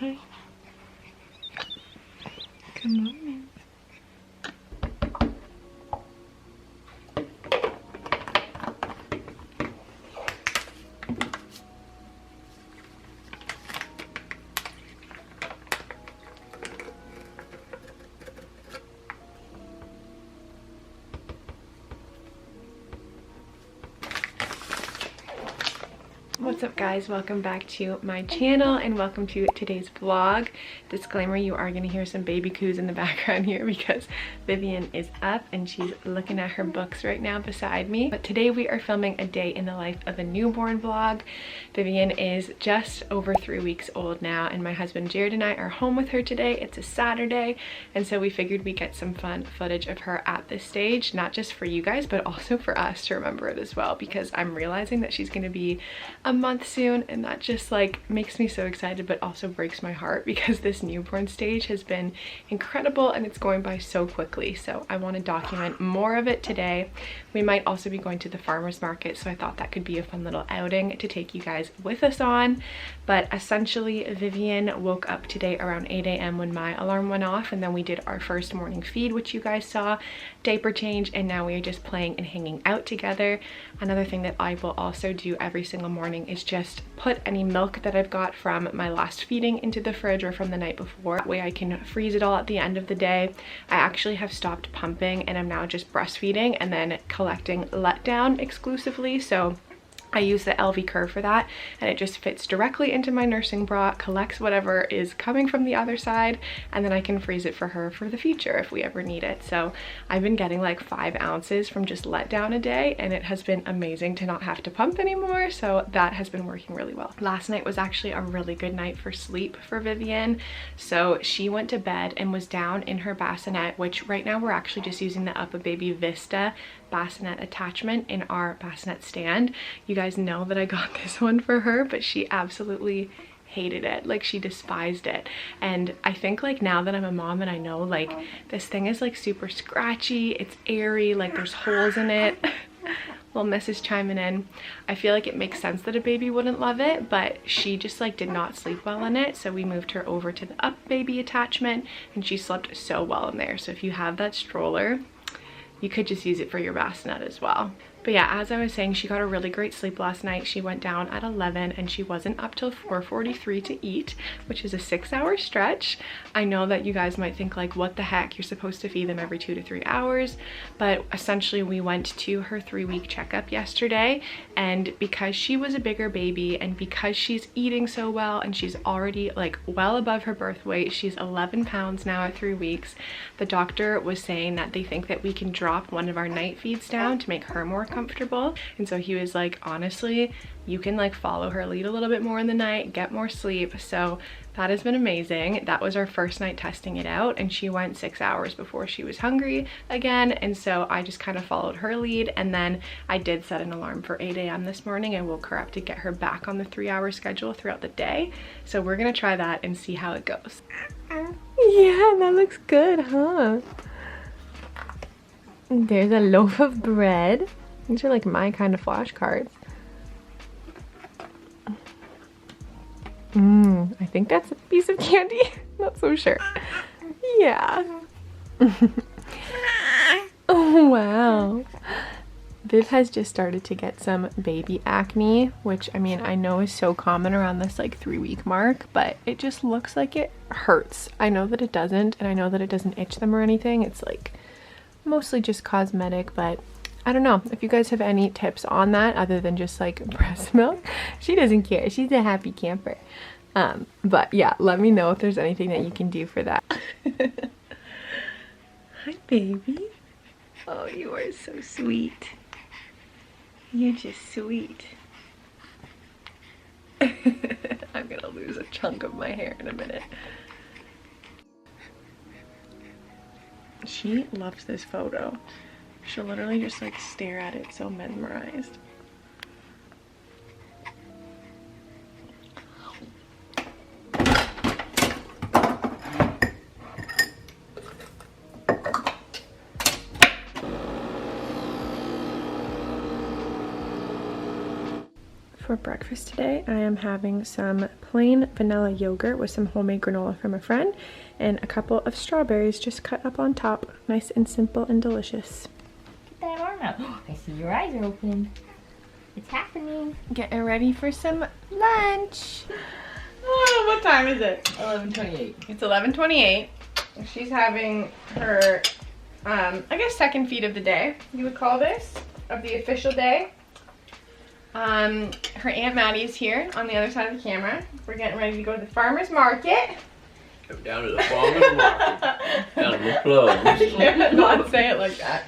Hi. Come on. What's up guys, welcome back to my channel and welcome to today's vlog. Disclaimer, you are going to hear some baby coos in the background here because Vivian is up and she's looking at her books right now beside me. But today we are filming a day in the life of a newborn vlog. Vivian is just over 3 weeks old now and my husband Jared and I are home with her today. It's a Saturday and so we figured we'd get some fun footage of her at this stage, not just for you guys but also for us to remember it as well, because I'm realizing that she's going to be a month soon and that just like makes me so excited but also breaks my heart because this newborn stage has been incredible and it's going by so quickly. So I want to document more of it today. We might also be going to the farmers market, so I thought that could be a fun little outing to take you guys with us on. But essentially Vivian woke up today around 8 a.m. when my alarm went off, and then we did our first morning feed, which you guys saw, diaper change, and now we are just playing and hanging out together. Another thing that I will also do every single morning is just put any milk that I've got from my last feeding into the fridge or from the night before. That way I can freeze it all at the end of the day. I actually have stopped pumping and I'm now just breastfeeding and then collecting letdown exclusively. So I use the LV curve for that and it just fits directly into my nursing bra, collects whatever is coming from the other side, and then I can freeze it for her for the future if we ever need it. So I've been getting like 5 ounces from just letdown a day and it has been amazing to not have to pump anymore. So that has been working really well. Last night was actually a really good night for sleep for Vivian. So she went to bed and was down in her bassinet, which right now we're actually just using the UPPAbaby Vista bassinet attachment in our bassinet stand. You guys know that I got this one for her, but she absolutely hated it. Like she despised it. And I think like now that I'm a mom and I know like this thing is like super scratchy, it's airy, like there's holes in it. Little Mrs. chiming in. I feel like it makes sense that a baby wouldn't love it, but she just like did not sleep well in it. So we moved her over to the UPPAbaby attachment and she slept so well in there. So if you have that stroller, you could just use it for your bassinet as well. But yeah, as I was saying, she got a really great sleep last night. She went down at 11 and she wasn't up till 4:43 to eat, which is a 6-hour stretch. I know that you guys might think like, what the heck, you're supposed to feed them every 2 to 3 hours. But essentially we went to her 3-week checkup yesterday, and because she was a bigger baby and because she's eating so well and she's already like well above her birth weight, she's 11 pounds now at 3 weeks, the doctor was saying that they think that we can drop one of our night feeds down to make her more comfortable. And so he was like, honestly, you can like follow her lead a little bit more in the night, get more sleep. So that has been amazing. That was our first night testing it out and she went 6 hours before she was hungry again. And so I just kind of followed her lead, and then I did set an alarm for 8 a.m. this morning and woke her up to get her back on the 3-hour schedule throughout the day. So we're gonna try that and see how it goes. Yeah, that looks good, huh? There's a loaf of bread. These are like my kind of flashcards. I think that's a piece of candy. Not so sure. Yeah. Oh, wow. Viv has just started to get some baby acne, which I mean, I know is so common around this like 3-week mark, but it just looks like it hurts. I know that it doesn't, and I know that it doesn't itch them or anything. It's like mostly just cosmetic, but I don't know if you guys have any tips on that other than just like breast milk. She doesn't care. She's a happy camper. But yeah, let me know if there's anything that you can do for that. Hi, baby. Oh, you are so sweet. You're just sweet. I'm gonna lose a chunk of my hair in a minute. She loves this photo. She'll literally just like stare at it, so mesmerized. For breakfast today, I am having some plain vanilla yogurt with some homemade granola from a friend and a couple of strawberries just cut up on top. Nice and simple and delicious. Get that arm out. I see your eyes are open. It's happening. Getting ready for some lunch. Oh, what time is it? 11:28. It's 11:28. She's having her, I guess, second feed of the day, you would call this, of the official day. Her Aunt Maddie's here on the other side of the camera. We're getting ready to go to the farmer's market. Go down to the farmer's market. Down to the club. I can't not say it like that.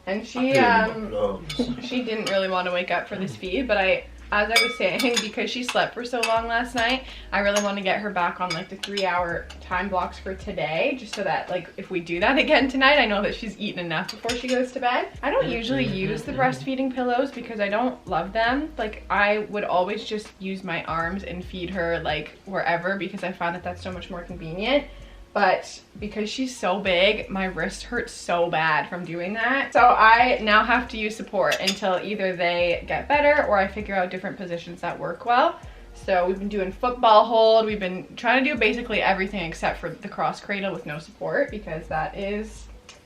And she didn't really want to wake up for this feed, but as I was saying, because she slept for so long last night, I really want to get her back on like the 3-hour time blocks for today, just so that like if we do that again tonight, I know that she's eaten enough before she goes to bed. I don't usually use the breastfeeding pillows because I don't love them. Like I would always just use my arms and feed her like wherever because I find that that's so much more convenient. But because she's so big, my wrist hurts so bad from doing that. So I now have to use support until either they get better or I figure out different positions that work well. So we've been doing football hold. We've been trying to do basically everything except for the cross cradle with no support because that is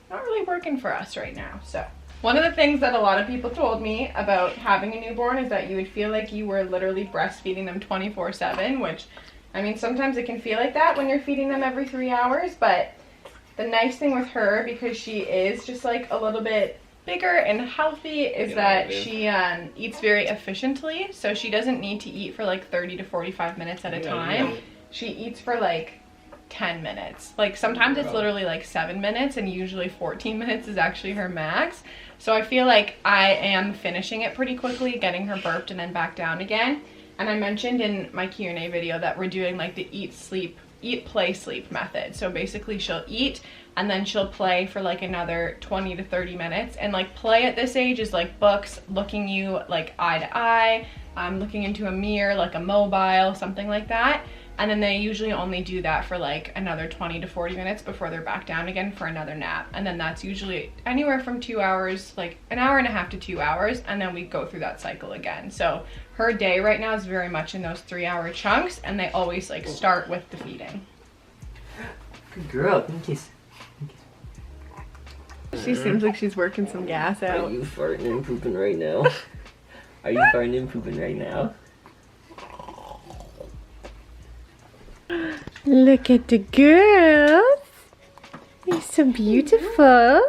not really working for us right now. So one of the things that a lot of people told me about having a newborn is that you would feel like you were literally breastfeeding them 24/7, which I mean, sometimes it can feel like that when you're feeding them every 3 hours, but the nice thing with her, because she is just like a little bit bigger and healthy, is that she eats very efficiently. So she doesn't need to eat for like 30 to 45 minutes at a time. She eats for like 10 minutes. Like sometimes it's literally like 7 minutes and usually 14 minutes is actually her max. So I feel like I am finishing it pretty quickly, getting her burped and then back down again. And I mentioned in my Q&A video that we're doing like the eat, play, sleep method. So basically she'll eat and then she'll play for like another 20 to 30 minutes. And like play at this age is like books, looking you like eye to eye, looking into a mirror, like a mobile, something like that. And then they usually only do that for like another 20 to 40 minutes before they're back down again for another nap. And then that's usually anywhere from 2 hours, like an hour and a half to 2 hours. And then we go through that cycle again. So her day right now is very much in those 3-hour chunks. And they always like start with the feeding. Good girl. Give me a kiss. She seems like she's working some gas out. Are you farting and pooping right now? Are you farting and pooping right now? Look at the girls. They're so beautiful.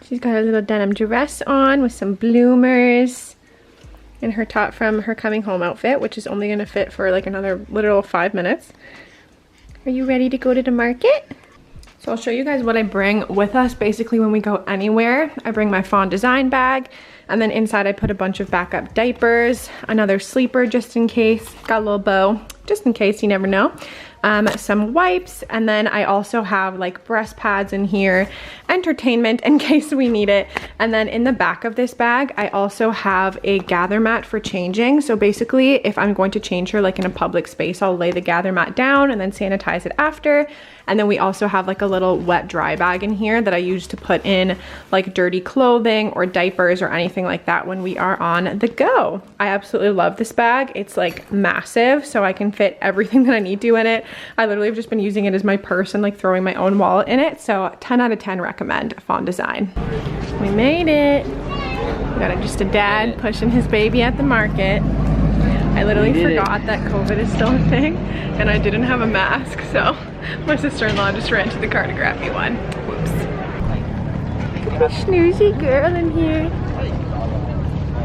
She's got a little denim dress on with some bloomers and her top from her coming home outfit, which is only going to fit for like another literal 5 minutes. Are you ready to go to the market? So I'll show you guys what I bring with us basically when we go anywhere. I bring my Fawn Design bag, and then inside I put a bunch of backup diapers, another sleeper just in case, got a little bow just in case, you never know. Some wipes, and then I also have like breast pads in here, entertainment in case we need it. And then in the back of this bag I also have a gather mat for changing. So basically if I'm going to change her like in a public space, I'll lay the gather mat down and then sanitize it after. And then we also have like a little wet dry bag in here that I use to put in like dirty clothing or diapers or anything like that when we are on the go. I absolutely love this bag. It's like massive, so I can fit everything that I need to in it. I literally have just been using it as my purse and like throwing my own wallet in it. So 10 out of 10 recommend Fawn Design. We made it. We got just a dad pushing his baby at the market. I literally forgot that COVID is still a thing and I didn't have a mask, so my sister-in-law just ran to the car to grab me one. Whoops. Look at the snoozy girl in here.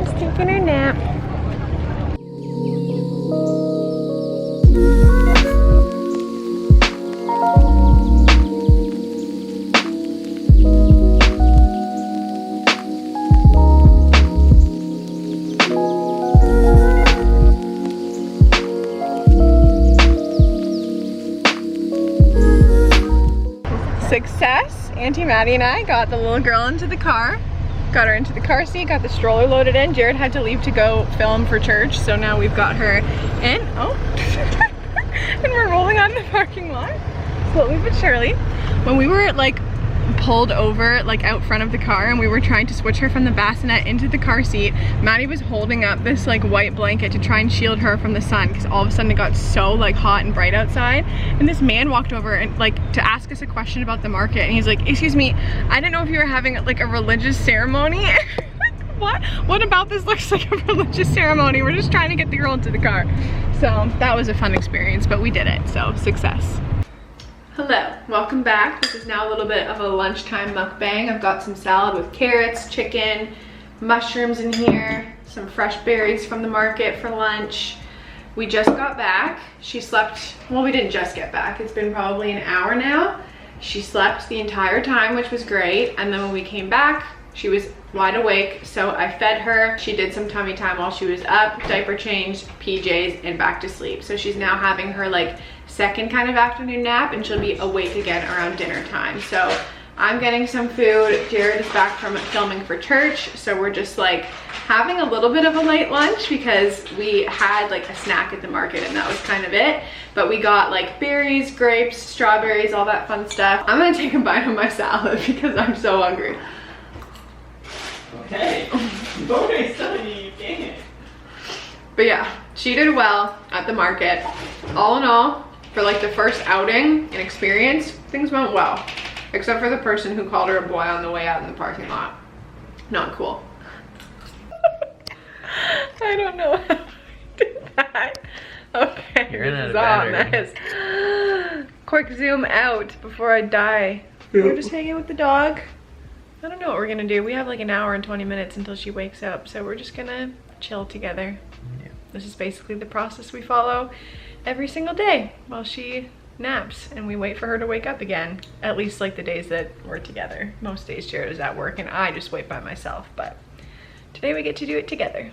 Just taking her nap. Success! Auntie Maddie and I got the little girl into the car, got her into the car seat, got the stroller loaded in. Jared had to leave to go film for church, so now we've got her in. Oh, and we're rolling on the parking lot slowly but surely. When we were like pulled over like out front of the car, and we were trying to switch her from the bassinet into the car seat. Maddie was holding up this like white blanket to try and shield her from the sun because all of a sudden it got so like hot and bright outside, and this man walked over and like to ask us a question about the market, and he's like, excuse me, I didn't know if you were having like a religious ceremony. What about this looks like a religious ceremony? We're just trying to get the girl into the car. So that was a fun experience, but we did it, so success. Hello, welcome back. This is now a little bit of a lunchtime mukbang. I've got some salad with carrots, chicken, mushrooms in here, some fresh berries from the market for lunch. We just got back. She slept, well, we didn't just get back. It's been probably an hour now. She slept the entire time, which was great. And then when we came back, she was wide awake, so I fed her. She did some tummy time while she was up, diaper changed, PJs, and back to sleep. So she's now having her like second kind of afternoon nap, and she'll be awake again around dinner time. So I'm getting some food. Jared is back from filming for church, so we're just like having a little bit of a late lunch because we had like a snack at the market and that was kind of it. But we got like berries, grapes, strawberries, all that fun stuff. I'm gonna take a bite of my salad because I'm so hungry. Okay. Nobody's telling you you can't. But yeah, she did well at the market. All in all, for like the first outing and experience, things went well. Except for the person who called her a boy on the way out in the parking lot. Not cool. I don't know how I did that. Okay, You're gonna have this. Quick zoom out before I die. We're just hanging with the dog. I don't know what we're gonna do. We have like an hour and 20 minutes until she wakes up, so we're just gonna chill together. Yeah. This is basically the process we follow every single day while she naps, and we wait for her to wake up again. At least like the days that we're together. Most days Jared is at work and I just wait by myself, but today we get to do it together.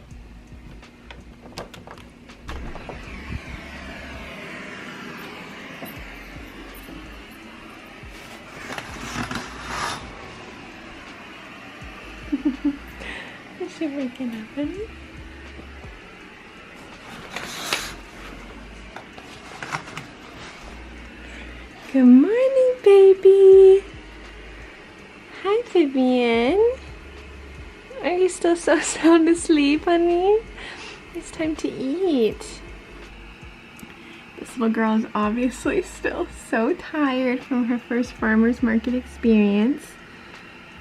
Is she waking up, honey? Good morning, baby. Hi, Vivian. Are you still so sound asleep, honey? It's time to eat. This little girl is obviously still so tired from her first farmer's market experience.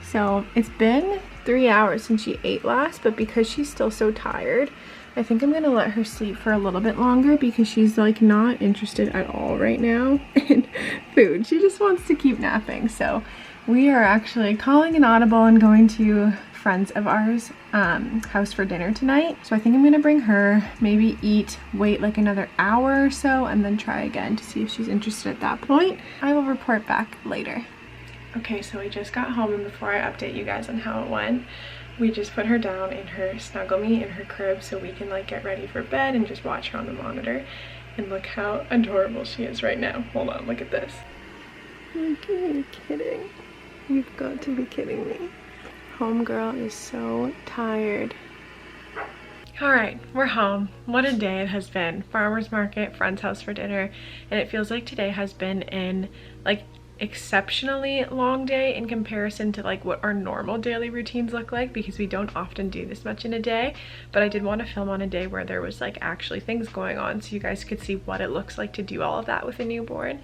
So it's been 3 hours since she ate last, but because she's still so tired, I think I'm gonna let her sleep for a little bit longer because she's like not interested at all right now in food. She just wants to keep napping. So we are actually calling an audible and going to friends of ours house for dinner tonight. So I think I'm gonna bring her, maybe eat, wait like another hour or so, and then try again to see if she's interested at that point. I will report back later. Okay, so we just got home, and before I update you guys on how it went, we just put her down in her Snuggle Me in her crib so we can like get ready for bed and just watch her on the monitor. And look how adorable she is right now. Hold on, look at this. Like, are you kidding? You've got to be kidding me. Homegirl is so tired. Alright, we're home. What a day it has been. Farmer's market, friend's house for dinner, and it feels like today has been an like exceptionally long day in comparison to like what our normal daily routines look like, because we don't often do this much in a day. But I did want to film on a day where there was like actually things going on so you guys could see what it looks like to do all of that with a newborn.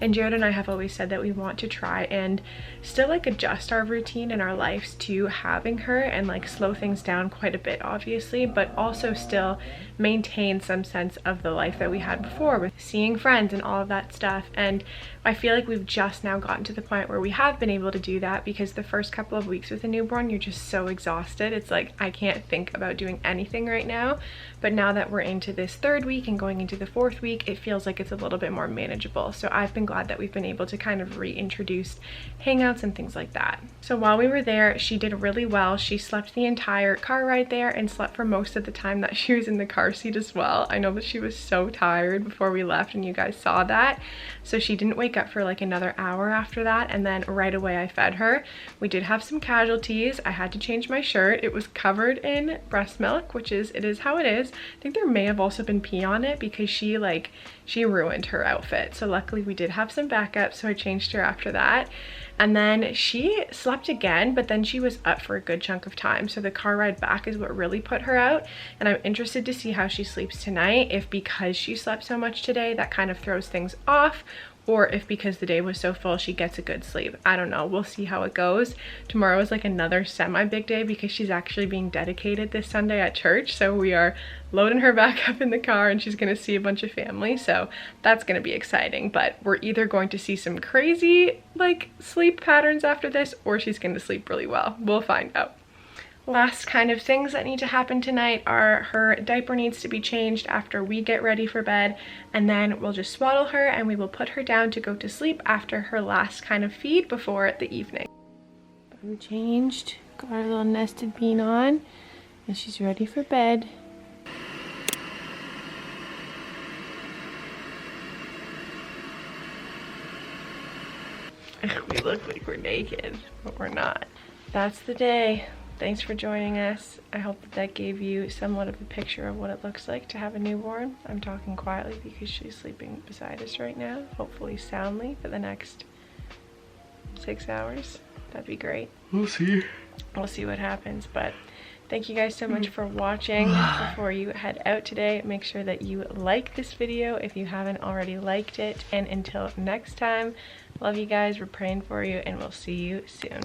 And Jared and I have always said that we want to try and still like adjust our routine and our lives to having her and like slow things down quite a bit, obviously, but also still maintain some sense of the life that we had before with seeing friends and all of that stuff. And I feel like we've just now gotten to the point where we have been able to do that, because the first couple of weeks with a newborn, you're just so exhausted. It's like, I can't think about doing anything right now. But now that we're into this 3rd week and going into the 4th week, it feels like it's a little bit more manageable. So I've been glad that we've been able to kind of reintroduce hangouts and things like that. So while we were there, she did really well. She slept the entire car ride there and slept for most of the time that she was in the car car seat as well. I know that she was so tired before we left and you guys saw that. So she didn't wake up for like another hour after that, and then right away I fed her. We did have some casualties. I had to change my shirt. It was covered in breast milk, which is, it is how it is. I think there may have also been pee on it because she ruined her outfit. So luckily we did have some backup, so I changed her after that. And then she slept again, but then she was up for a good chunk of time. So the car ride back is what really put her out. And I'm interested to see how she sleeps tonight, if because she slept so much today that kind of throws things off, or if because the day was so full she gets a good sleep. I don't know, we'll see how it goes. Tomorrow is like another semi big day because she's actually being dedicated this Sunday at church, so we are loading her back up in the car and she's gonna see a bunch of family, so that's gonna be exciting. But we're either going to see some crazy like sleep patterns after this, or she's gonna sleep really well. We'll find out. Last kind of things that need to happen tonight are her diaper needs to be changed after we get ready for bed, and then we'll just swaddle her and we will put her down to go to sleep after her last kind of feed before the evening. I'm changed, got our little nested bean on, and she's ready for bed. We look like we're naked, but we're not. That's the day. Thanks for joining us. I hope that gave you somewhat of a picture of what it looks like to have a newborn. I'm talking quietly because she's sleeping beside us right now, hopefully soundly for the next 6 hours. That'd be great. We'll see. We'll see what happens, but thank you guys so much for watching. Before you head out today, make sure that you like this video if you haven't already liked it. And until next time, love you guys, we're praying for you, and we'll see you soon.